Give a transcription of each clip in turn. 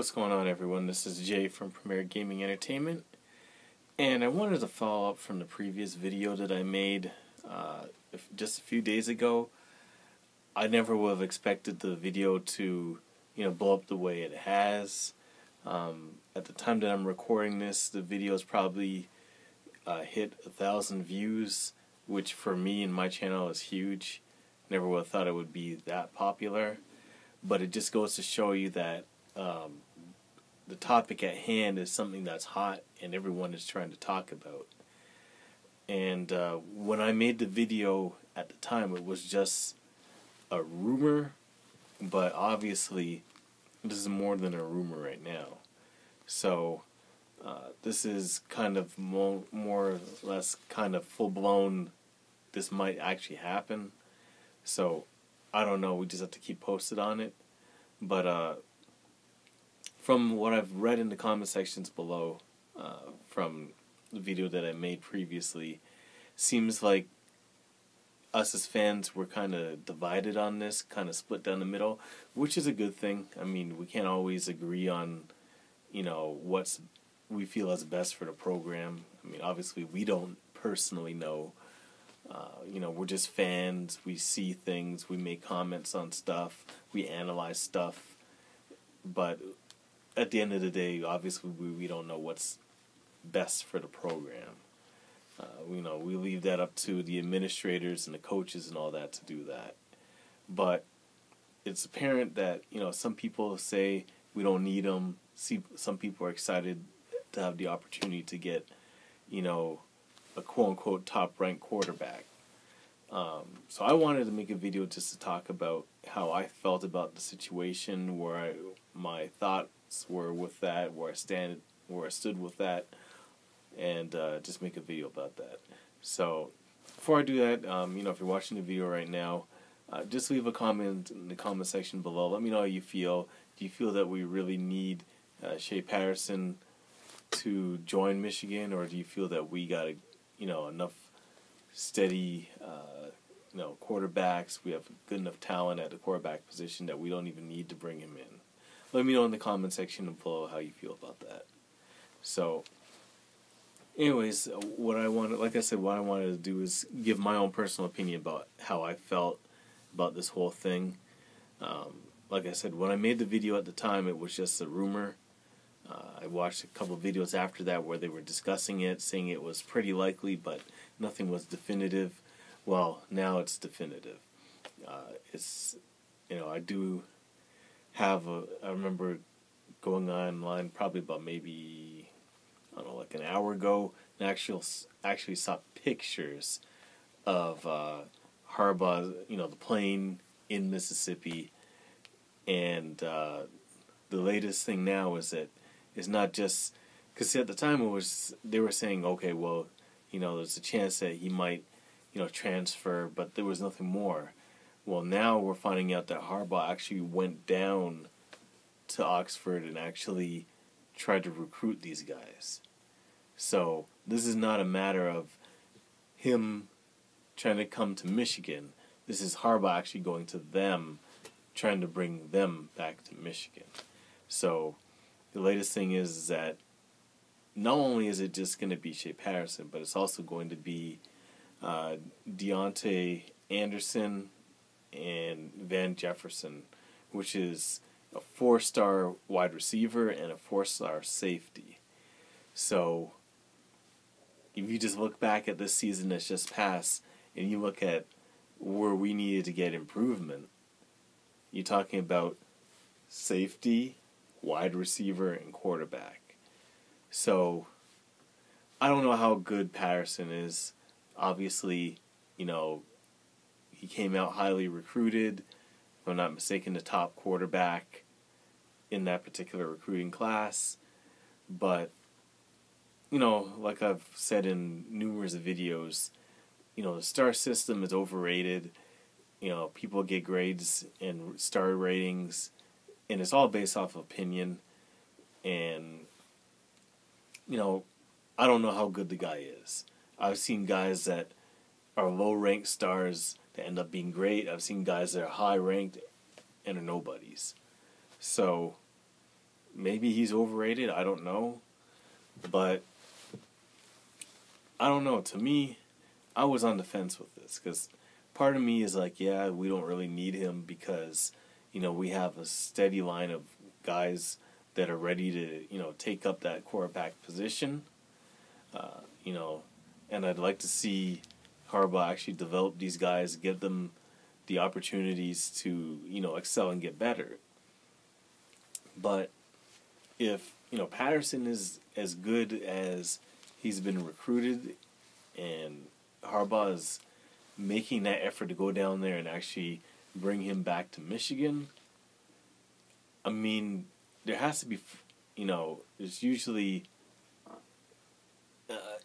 what's going on, everyone? This is Jay from Premier Gaming Entertainment, and I wanted to follow up from the previous video that I made just a few days ago. I never would have expected the video to, blow up the way it has. At the time that I'm recording this, the video has probably hit 1,000 views, which for me and my channel is huge. Never would have thought it would be that popular, but it just goes to show you that the topic at hand is something that's hot and everyone is trying to talk about. And when I made the video at the time, it was just a rumor, but obviously this is more than a rumor right now. So this is kind of more or less kind of full-blown, this might actually happen. So I don't know, we just have to keep posted on it. But from what I've read in the comment sections below, from the video that I made previously, seems like us as fans were kind of divided on this, kind of split down the middle, which is a good thing. I mean, we can't always agree on, what we feel is best for the program. I mean, obviously we don't personally know. We're just fans. We see things. We make comments on stuff. We analyze stuff. But at the end of the day, obviously we don't know what's best for the program. We leave that up to the administrators and the coaches and all that to do that. But it's apparent that, some people say we don't need them. Some people are excited to have the opportunity to get, a quote-unquote top-ranked quarterback. So I wanted to make a video just to talk about how I felt about the situation, my thoughts were with that, where I stood with that, and just make a video about that. So before I do that, if you're watching the video right now, just leave a comment in the comment section below. Let me know how you feel. Do you feel that we really need Shea Patterson to join Michigan, or do you feel that we got enough steady quarterbacks? We have good enough talent at the quarterback position that we don't even need to bring him in. Let me know in the comment section below how you feel about that. So anyways, what I wanted to do is give my own personal opinion about how I felt about this whole thing. Like I said, when I made the video at the time, it was just a rumor. I watched a couple of videos after that where they were discussing it, saying it was pretty likely, but nothing was definitive. Well, now it's definitive. I do have I remember going online probably about maybe, like an hour ago, and actually saw pictures of Harbaugh, the plane in Mississippi, and the latest thing now is that it's not just, because at the time they were saying, okay, well, there's a chance that he might, transfer, but there was nothing more. Well, now we're finding out that Harbaugh actually went down to Oxford and actually tried to recruit these guys. So this is not a matter of him trying to come to Michigan. This is Harbaugh actually going to them, trying to bring them back to Michigan. So the latest thing is that not only is it just going to be Shea Patterson, but it's also going to be Deontay Anderson and Van Jefferson, which is a 4-star wide receiver and a 4-star safety. So if you just look back at this season that's just passed and you look at where we needed to get improvement, you're talking about safety, wide receiver, and quarterback. So I don't know how good Patterson is. Obviously, he came out highly recruited. If I'm not mistaken, the top quarterback in that particular recruiting class. But, like I've said in numerous videos, the star system is overrated. People get grades and star ratings, and it's all based off of opinion. And, I don't know how good the guy is. I've seen guys that are low-ranked stars that end up being great. I've seen guys that are high-ranked and are nobodies. So maybe he's overrated. I don't know. But I don't know. To me, I was on the fence with this because part of me is like, yeah, we don't really need him because, we have a steady line of guys that are ready to, take up that quarterback position. And I'd like to see Harbaugh actually develop these guys, give them the opportunities to, excel and get better. But if, Patterson is as good as he's been recruited and Harbaugh is making that effort to go down there and actually bring him back to Michigan, I mean, there has to be, there's usually...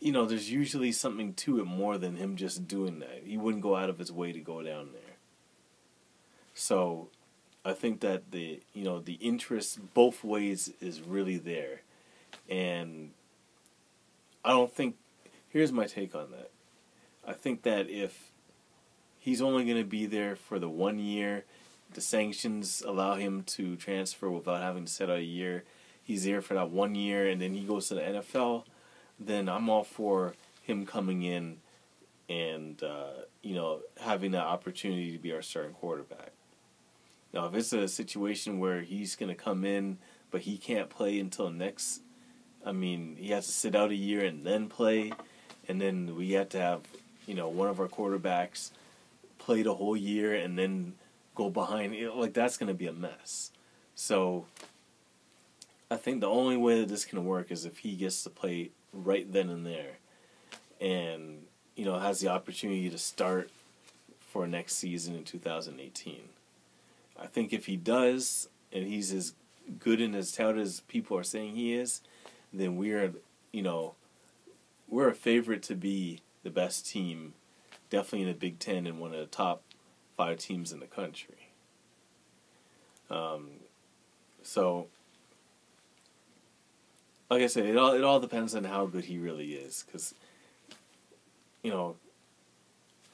there's usually something to it more than him just doing that. He wouldn't go out of his way to go down there. So, I think that the interest both ways is really there. And I don't think, here's my take on that. I think that if he's only going to be there for the 1 year, the sanctions allow him to transfer without having to sit out a year. He's there for that 1 year and then he goes to the NFL. Then I'm all for him coming in and, having that opportunity to be our starting quarterback. Now, if it's a situation where he's going to come in, but he can't play until next, he has to sit out a year and then play, and then we have to have, one of our quarterbacks play the whole year and then go behind. That's going to be a mess. So, I think the only way that this can work is if he gets to play right then and there and, has the opportunity to start for next season in 2018. I think if he does, and he's as good and as touted as people are saying he is, then we're a favorite to be the best team, definitely in the Big Ten and one of the top 5 teams in the country. So, like I said, it all depends on how good he really is, because,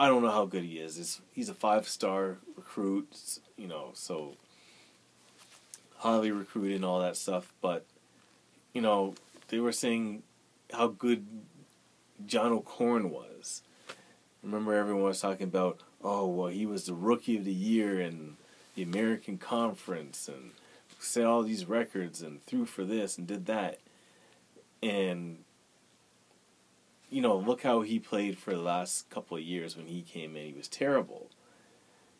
I don't know how good he is. He's a 5-star recruit, so highly recruited and all that stuff, but, they were saying how good John O'Corn was. Remember everyone was talking about, he was the Rookie of the Year in the American Conference and set all these records and threw for this and did that. And, look how he played for the last couple of years when he came in. He was terrible.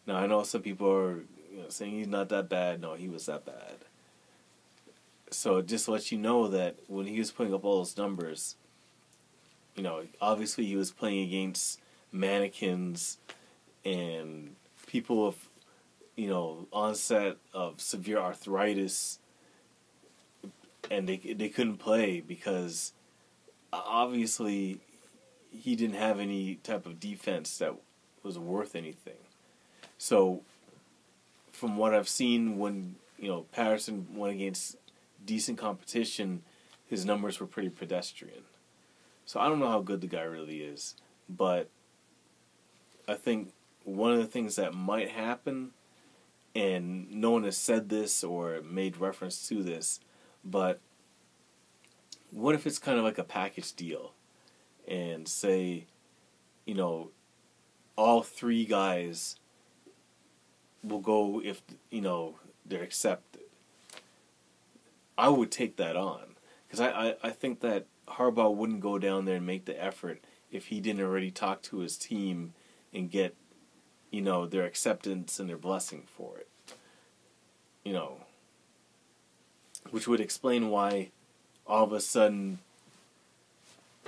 Now, I know some people are saying he's not that bad. No, he was that bad. So it just lets you know that when he was putting up all those numbers, obviously he was playing against mannequins and people with, onset of severe arthritis, and they couldn't play because obviously he didn't have any type of defense that was worth anything. So from what I've seen, when Patterson went against decent competition, his numbers were pretty pedestrian. So I don't know how good the guy really is, but I think one of the things that might happen, and no one has said this or made reference to this, but what if it's kind of like a package deal and say, all 3 guys will go if, they're accepted? I would take that on because I think that Harbaugh wouldn't go down there and make the effort if he didn't already talk to his team and get, their acceptance and their blessing for it. Which would explain why all of a sudden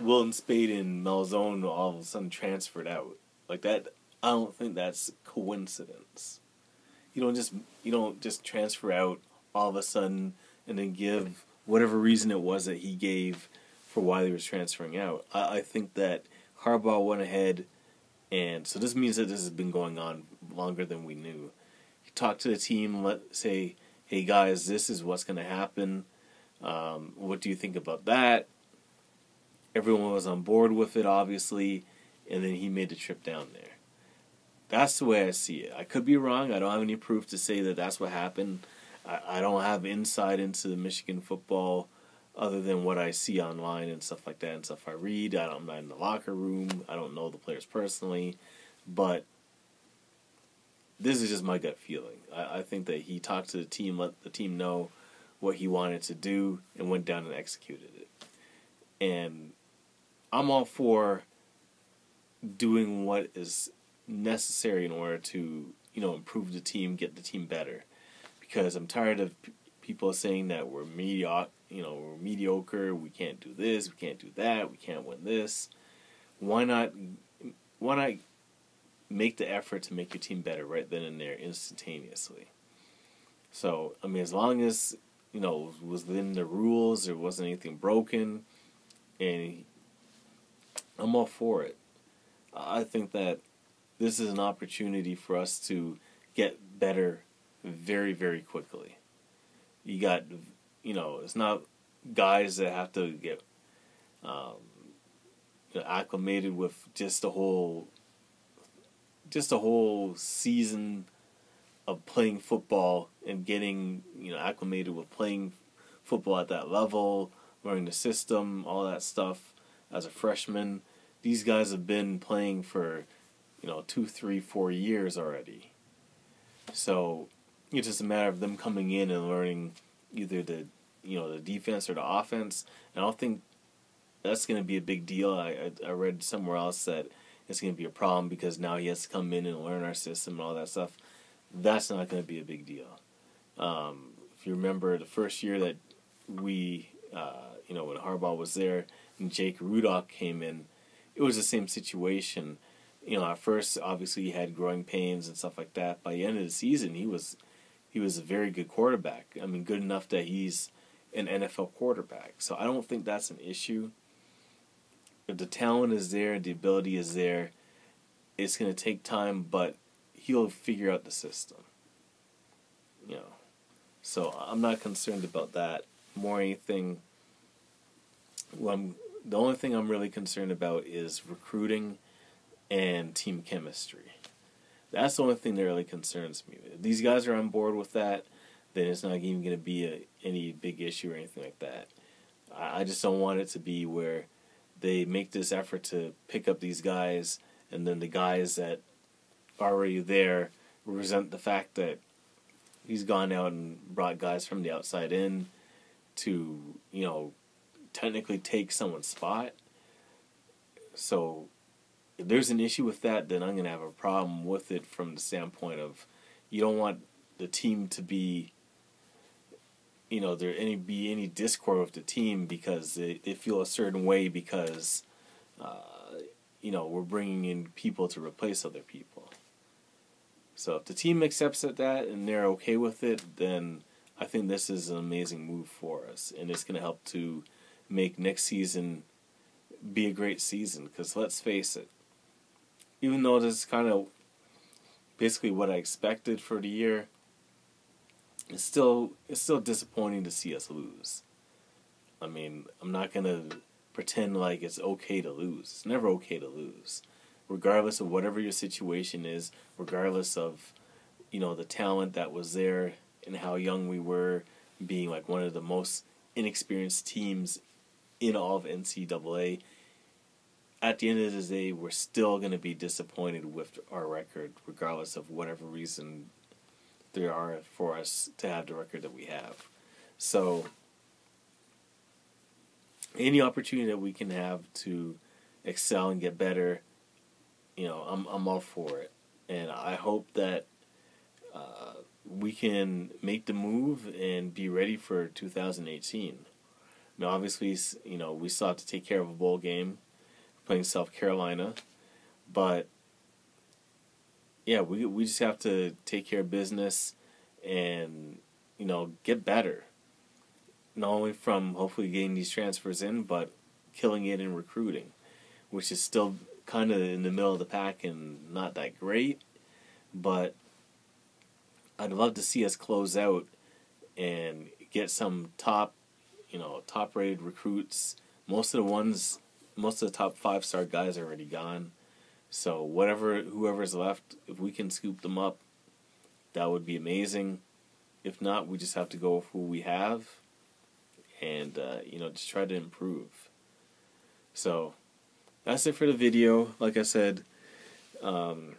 Wilton Spade and Malzone all of a sudden transferred out. Like that, I don't think that's coincidence. You don't just transfer out all of a sudden and then give whatever reason it was that he gave for why he was transferring out. I think that Harbaugh went ahead, and so this means that this has been going on longer than we knew. He talked to the team, say, hey guys, this is what's going to happen. What do you think about that? Everyone was on board with it, obviously, and then he made the trip down there. That's the way I see it. I could be wrong. I don't have any proof to say that that's what happened. I don't have insight into the Michigan football other than what I see online and stuff like that and stuff I read. I'm not in the locker room. I don't know the players personally. But this is just my gut feeling. I think that he talked to the team, let the team know what he wanted to do, and went down and executed it. And I'm all for doing what is necessary in order to, improve the team, get the team better. Because I'm tired of people saying that we're mediocre, we can't do this, we can't do that, we can't win this. Why not make the effort to make your team better right then and there instantaneously? So, as long as, it was within the rules, there wasn't anything broken, and I'm all for it. I think that this is an opportunity for us to get better very, very quickly. You got, it's not guys that have to get acclimated with just a whole season of playing football and getting acclimated with playing football at that level, learning the system, all that stuff as a freshman. These guys have been playing for 2, 3, 4 years already. So it's just a matter of them coming in and learning either the defense or the offense. And I don't think that's going to be a big deal. I read somewhere else that it's going to be a problem because now he has to come in and learn our system and all that stuff. That's not going to be a big deal. If you remember the first year that we, when Harbaugh was there and Jake Rudock came in, it was the same situation. At first, obviously, he had growing pains and stuff like that. By the end of the season, he was a very good quarterback. Good enough that he's an NFL quarterback. So I don't think that's an issue. If the talent is there, the ability is there, it's going to take time, but he'll figure out the system. So I'm not concerned about that. More anything, the only thing I'm really concerned about is recruiting and team chemistry. That's the only thing that really concerns me. If these guys are on board with that, then it's not even going to be any big issue or anything like that. I just don't want it to be where they make this effort to pick up these guys, and then the guys that are already there resent the fact that he's gone out and brought guys from the outside in to, technically take someone's spot. So if there's an issue with that, then I'm going to have a problem with it from the standpoint of you don't want the team to be, be any discord with the team because they feel a certain way because, we're bringing in people to replace other people. So if the team accepts that and they're okay with it, then I think this is an amazing move for us. And it's going to help to make next season be a great season. Because let's face it, even though this is kind of basically what I expected for the year, it's still disappointing to see us lose. I'm not going to pretend like it's okay to lose. It's never okay to lose. Regardless of whatever your situation is, regardless of, the talent that was there and how young we were, being like one of the most inexperienced teams in all of NCAA, at the end of the day, we're still going to be disappointed with our record, regardless of whatever reason there are for us to have the record that we have. So, any opportunity that we can have to excel and get better, I'm all for it. And I hope that we can make the move and be ready for 2018. Now, obviously, we still have to take care of a bowl game, playing South Carolina. But, yeah, we just have to take care of business and, get better. Not only from hopefully getting these transfers in, but killing it in recruiting, which is still kind of in the middle of the pack and not that great. But I'd love to see us close out and get some top-rated recruits. Most of the top 5-star guys are already gone. So whoever's left, if we can scoop them up, that would be amazing. If not, we just have to go with who we have, and just try to improve. So that's it for the video. Like I said, and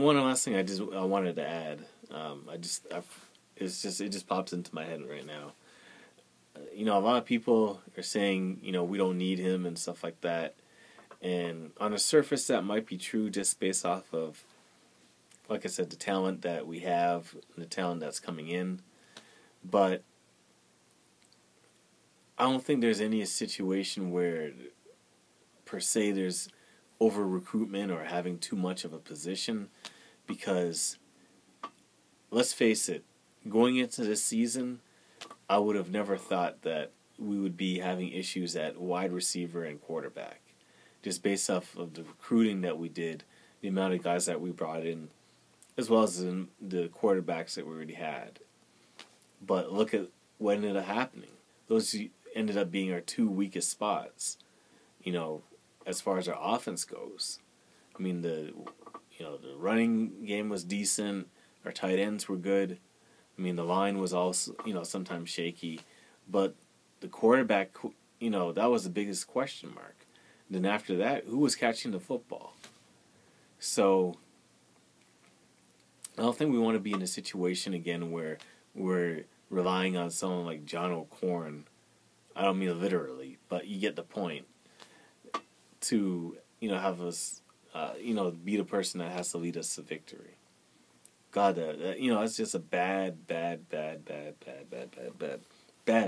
one last thing I wanted to add. It just pops into my head right now. A lot of people are saying, we don't need him and stuff like that. And on the surface, that might be true just based off of, like I said, the talent that we have, and the talent that's coming in. But I don't think there's any situation where, per se, there's over-recruitment or having too much of a position. Because, let's face it, going into this season, I would have never thought that we would be having issues at wide receiver and quarterback. Just based off of the recruiting that we did, the amount of guys that we brought in, as well as the quarterbacks that we already had. But look at what ended up happening. Those ended up being our two weakest spots, as far as our offense goes. I mean, the running game was decent. Our tight ends were good. I mean, the line was also, sometimes shaky. But the quarterback, that was the biggest question mark. Then after that, who was catching the football? So I don't think we want to be in a situation again where we're relying on someone like John O'Corn. I don't mean literally, but you get the point. To have us, be the person that has to lead us to victory. God, it's just a bad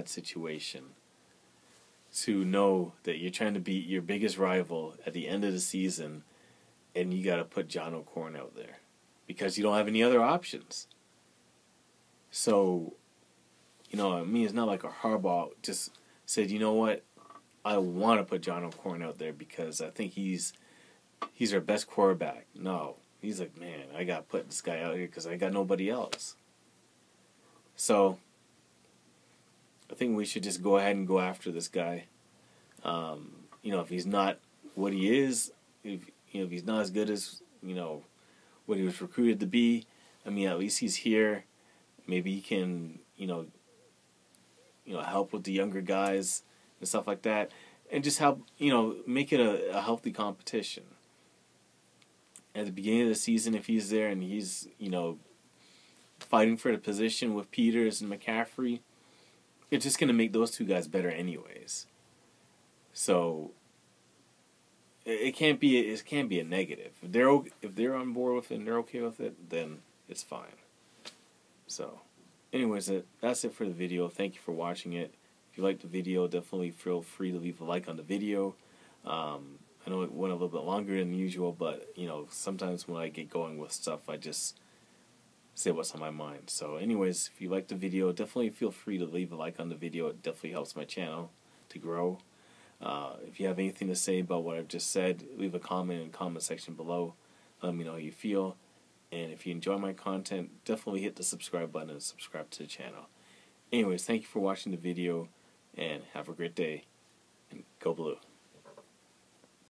situation. To know that you're trying to beat your biggest rival at the end of the season, and you got to put John O'Corn out there because you don't have any other options. So, it's not like a Harbaugh just said, you know what, I want to put John O'Corn out there because I think he's our best quarterback. No, he's like, man, I got to put this guy out here because I got nobody else. So I think we should just go ahead and go after this guy. If he's not what he is, if he's not as good as, what he was recruited to be, I mean, at least he's here. Maybe he can, help with the younger guys and stuff like that. And just help, make it a healthy competition. At the beginning of the season, if he's there and he's, fighting for the position with Peters and McCaffrey, it's just going to make those two guys better anyways. So it can't be a negative. If they're on board with it and they're okay with it, then it's fine. So, anyways, that's it for the video. Thank you for watching it. If you liked the video, definitely feel free to leave a like on the video. I know it went a little bit longer than usual, but sometimes when I get going with stuff, I just say what's on my mind. So anyways, if you liked the video, definitely feel free to leave a like on the video. It definitely helps my channel to grow. If you have anything to say about what I've just said, leave a comment in the comment section below. Let me know how you feel. And if you enjoy my content, definitely hit the subscribe button and subscribe to the channel. Anyways, thank you for watching the video, and have a great day, and go blue.